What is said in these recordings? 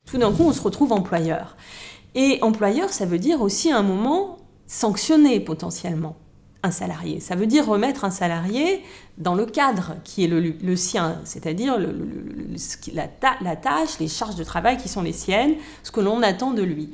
Tout d'un coup, on se retrouve employeur. Et employeur, ça veut dire aussi à un moment sanctionner potentiellement un salarié. Ça veut dire remettre un salarié dans le cadre qui est le sien, c'est-à-dire la tâche, les charges de travail qui sont les siennes, ce que l'on attend de lui.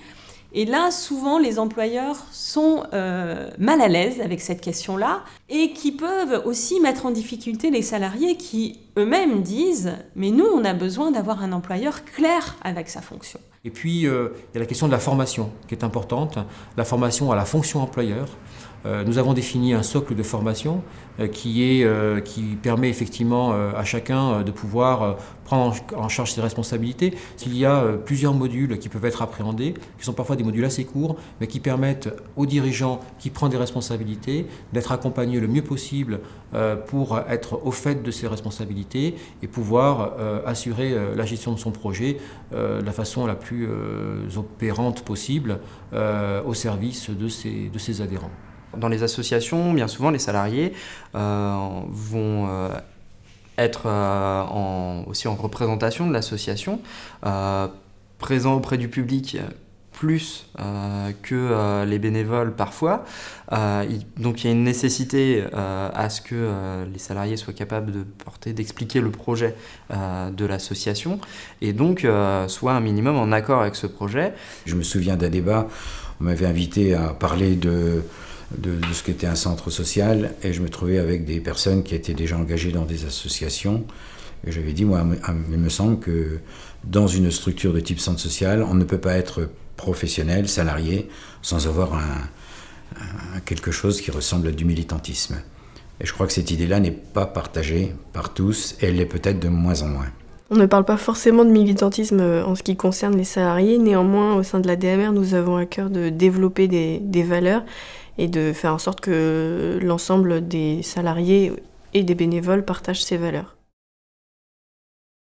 Et là, souvent, les employeurs sont mal à l'aise avec cette question-là et qui peuvent aussi mettre en difficulté les salariés qui eux-mêmes disent « mais nous, on a besoin d'avoir un employeur clair avec sa fonction ». Et puis, il y a la question de la formation qui est importante, la formation à la fonction employeur. Nous avons défini un socle de formation qui permet effectivement à chacun de pouvoir prendre en charge ses responsabilités. Il y a plusieurs modules qui peuvent être appréhendés, qui sont parfois des modules assez courts, mais qui permettent aux dirigeants qui prennent des responsabilités d'être accompagnés le mieux possible pour être au fait de ses responsabilités et pouvoir assurer la gestion de son projet de la façon la plus opérante possible au service de ses adhérents. Dans les associations, bien souvent, les salariés vont être aussi en représentation de l'association, présents auprès du public plus que les bénévoles parfois. Donc il y a une nécessité à ce que les salariés soient capables d'expliquer le projet de l'association et donc soient un minimum en accord avec ce projet. Je me souviens d'un débat, on m'avait invité à parler de ce qu'était un centre social et je me trouvais avec des personnes qui étaient déjà engagées dans des associations et j'avais dit, moi, il me semble que dans une structure de type centre social, on ne peut pas être professionnel, salarié, sans avoir quelque chose qui ressemble à du militantisme. Et je crois que cette idée-là n'est pas partagée par tous et elle l'est peut-être de moins en moins. On ne parle pas forcément de militantisme en ce qui concerne les salariés, néanmoins au sein de la DMR, nous avons à cœur de développer des valeurs et de faire en sorte que l'ensemble des salariés et des bénévoles partagent ces valeurs.